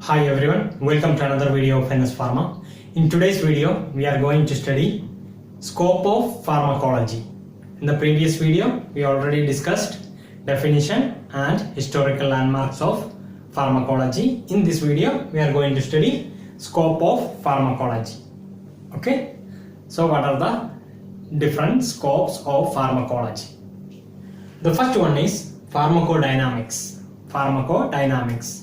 Hi everyone, welcome to another video of NS Pharma. In today's video, we are going to study scope of pharmacology. In the previous video, we already discussed definition and historical landmarks of pharmacology. In this video, we are going to study scope of pharmacology. Okay, so what are the different scopes of pharmacology? The first one is pharmacodynamics. Pharmacodynamics.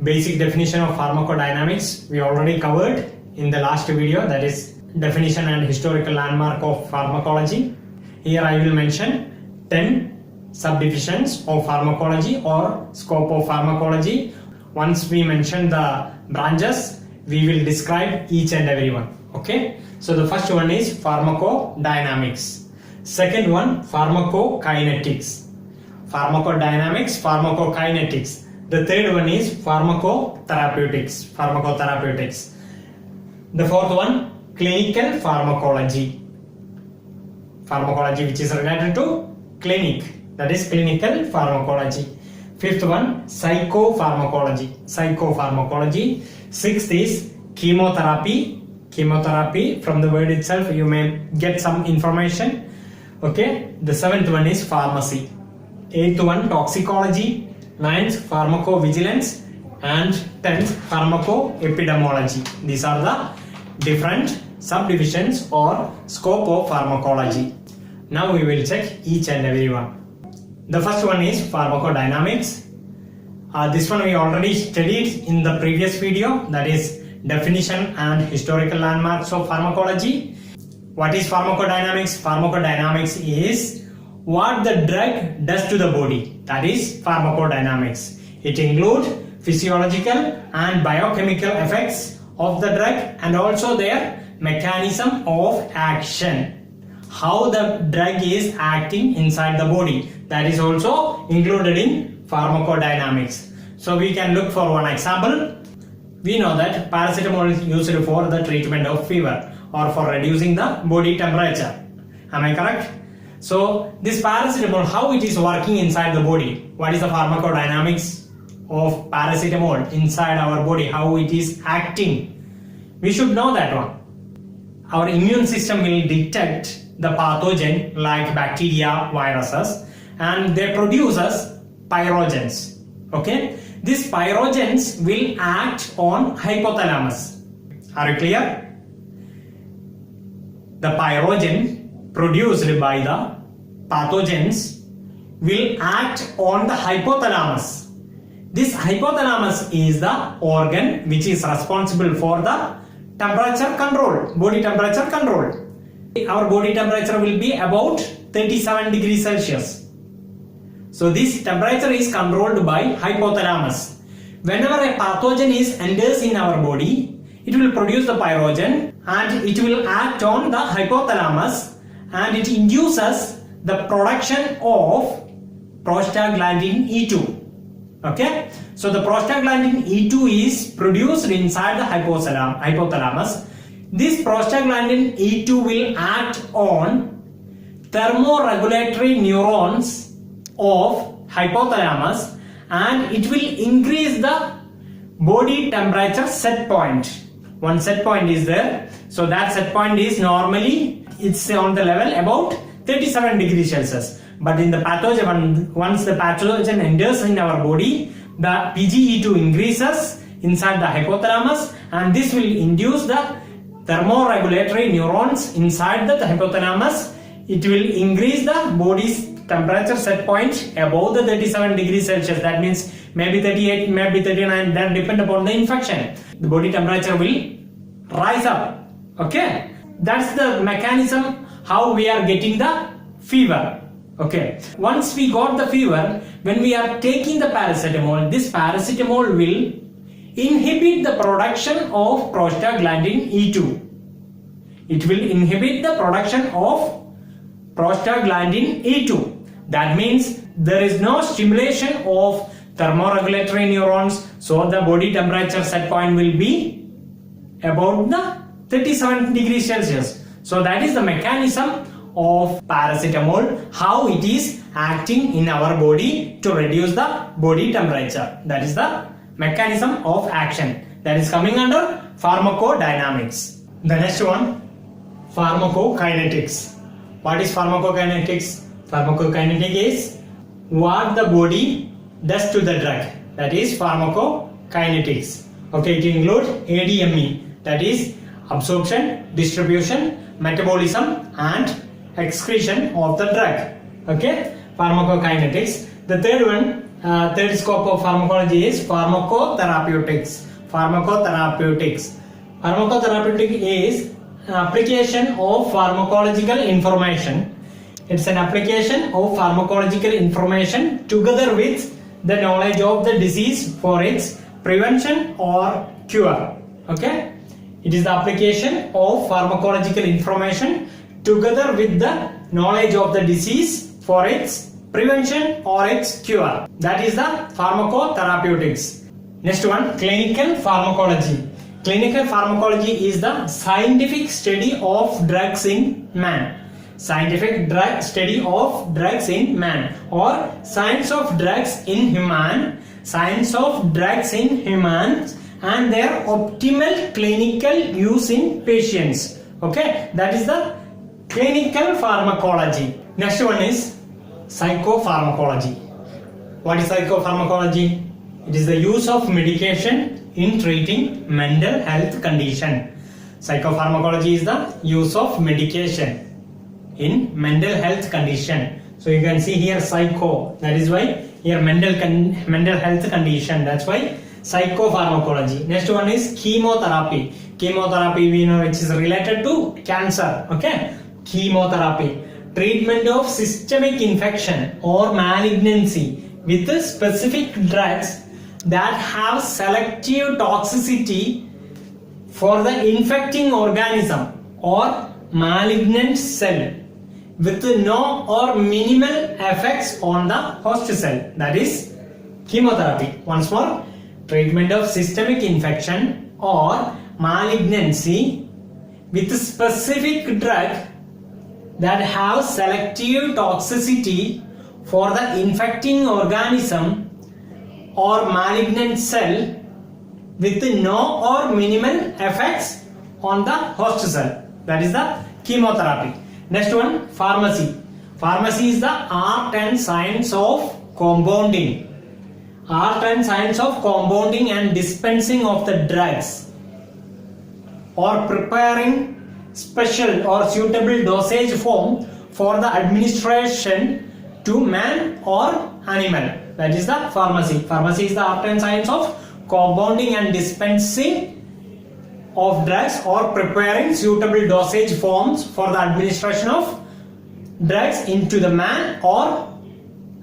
Basic definition of pharmacodynamics we already covered in the last video, that is definition and historical landmark of pharmacology. Here I will mention 10 subdivisions of pharmacology or scope of pharmacology. Once we mention the branches, we will describe each and every one. Okay, so the first one is pharmacodynamics. Second one, pharmacokinetics. Pharmacodynamics, pharmacokinetics. The third one is pharmacotherapeutics. Pharmacotherapeutics. The fourth one, clinical pharmacology. Pharmacology which is related to clinic, that is clinical pharmacology. Fifth one, psychopharmacology. Psychopharmacology. Sixth is chemotherapy. Chemotherapy, from the word itself you may get some information. Okay. The seventh one is pharmacy. Eighth one, toxicology. Ninth, pharmacovigilance, and 10th, pharmacoepidemiology. These are the different subdivisions or scope of pharmacology. Now we will check each and every one. The first one is pharmacodynamics. This one we already studied in the previous video, that is definition and historical landmarks of pharmacology. What is pharmacodynamics? Pharmacodynamics is what the drug does to the body, that is pharmacodynamics. It includes physiological and biochemical effects of the drug and also their mechanism of action. How the drug is acting inside the body, that is also included in pharmacodynamics. So we can look for one example. We know that paracetamol is used for the treatment of fever or for reducing the body temperature. Am I correct? So this paracetamol, how it is working inside the body? What is the pharmacodynamics of paracetamol inside our body? How it is acting? We should know that one. Our immune system will detect the pathogen like bacteria, viruses, and they produce us pyrogens. Okay, these pyrogens will act on hypothalamus. Are you clear? The pyrogen produced by the pathogens will act on the hypothalamus. This hypothalamus is the organ which is responsible for the temperature control, body temperature control. Our body temperature will be about 37 degrees Celsius. So this temperature is controlled by hypothalamus. Whenever a pathogen enters in our body, it will produce the pyrogen and it will act on the hypothalamus and it induces the production of prostaglandin E2. Okay, so the prostaglandin E2 is produced inside the hypothalamus. This prostaglandin E2 will act on thermoregulatory neurons of hypothalamus and it will increase the body temperature set point. One set point is there, so that set point is normally it's on the level about 37 degrees Celsius. But in the pathogen, once the pathogen enters in our body, the PGE2 increases inside the hypothalamus and this will induce the thermoregulatory neurons inside the hypothalamus. It will increase the body's temperature set point above the 37 degrees Celsius. That means maybe 38, maybe 39, that depend upon the infection. The body temperature will rise up. Okay, that's the mechanism how we are getting the fever. Okay, once we got the fever, when we are taking the paracetamol, this paracetamol will inhibit the production of prostaglandin E2. It will inhibit the production of prostaglandin E2. That means there is no stimulation of thermoregulatory neurons, so the body temperature set point will be about the 37 degrees Celsius. So that is the mechanism of paracetamol, how it is acting in our body to reduce the body temperature. That is the mechanism of action. That is coming under pharmacodynamics. The next one, pharmacokinetics. What is pharmacokinetics? Pharmacokinetic is what the body does to the drug. That is pharmacokinetics. Okay, it includes ADME, that is absorption, distribution, metabolism and excretion of the drug. Okay, pharmacokinetics. The third one, third scope of pharmacology is pharmacotherapeutics. Pharmacotherapeutic is an application of pharmacological information. It's an application of pharmacological information together with the knowledge of the disease for its prevention or cure. Okay, it is the application of pharmacological information together with the knowledge of the disease for its prevention or its cure. That is the pharmacotherapeutics. Next one, clinical pharmacology. Clinical pharmacology is the scientific study of drugs in man. Scientific study of drugs in man, or science of drugs in human, science of drugs in humans and their optimal clinical use in patients. Okay, that is the clinical pharmacology. Next one is psychopharmacology. What is psychopharmacology? It is the use of medication in treating mental health condition. Psychopharmacology is the use of medication in mental health condition. So you can see here psycho, that is why here mental health condition, that's why psychopharmacology. Next one is chemotherapy. Chemotherapy we know which is related to cancer. Okay, chemotherapy, treatment of systemic infection or malignancy with specific drugs that have selective toxicity for the infecting organism or malignant cell with no or minimal effects on the host cell. That is chemotherapy. Once more, treatment of systemic infection or malignancy with specific drug that have selective toxicity for the infecting organism or malignant cell with no or minimal effects on the host cell. That is the chemotherapy. Next one, pharmacy. Pharmacy is the art and science of compounding. Art and science of compounding and dispensing of the drugs or preparing special or suitable dosage form for the administration to man or animal. That is the pharmacy. Pharmacy is the art and science of compounding and dispensing of drugs or preparing suitable dosage forms for the administration of drugs into the man or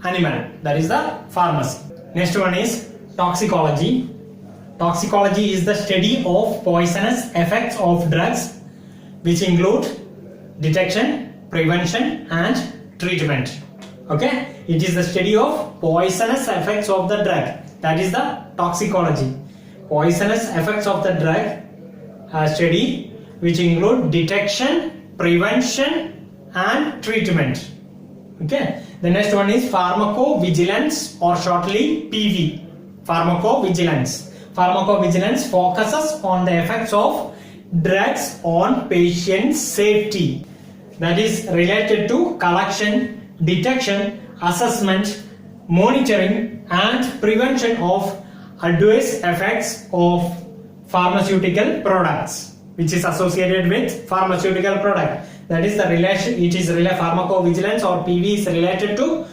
animal. That is the pharmacy. Next one is toxicology. Toxicology is the study of poisonous effects of drugs, which include detection, prevention and treatment. Okay, it is the study of poisonous effects of the drug. That is the toxicology. Poisonous effects of the drug study, which include detection, prevention and treatment. Okay, the next one is pharmacovigilance, or shortly PV. Pharmacovigilance. Pharmacovigilance focuses on the effects of drugs on patient safety. That is related to collection, detection, assessment, monitoring and prevention of adverse effects of pharmaceutical products, which is associated with pharmaceutical product. That is the relation. It is pharmacovigilance, or PV, is related to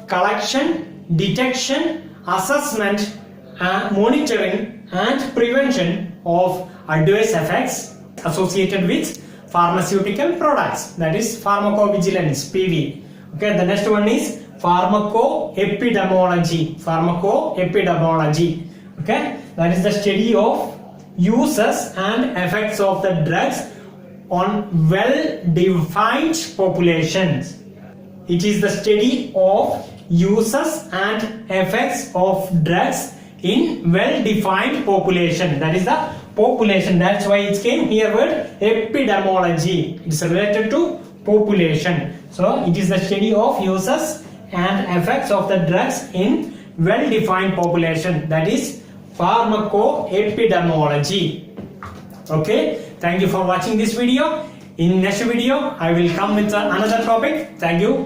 collection, detection, assessment, monitoring and prevention of adverse effects associated with pharmaceutical products. That is pharmacovigilance, PV. Okay, the next one is pharmacoepidemiology. Pharmacoepidemiology. Okay, that is the study of uses and effects of the drugs on well-defined populations. It is the study of uses and effects of drugs in well-defined population. That is the population. That's why it came here word epidemiology. It's related to population. So it is the study of uses and effects of the drugs in well-defined population. That is pharmacoepidemiology. Okay, thank you for watching this video. In next video, I will come with another topic. Thank you.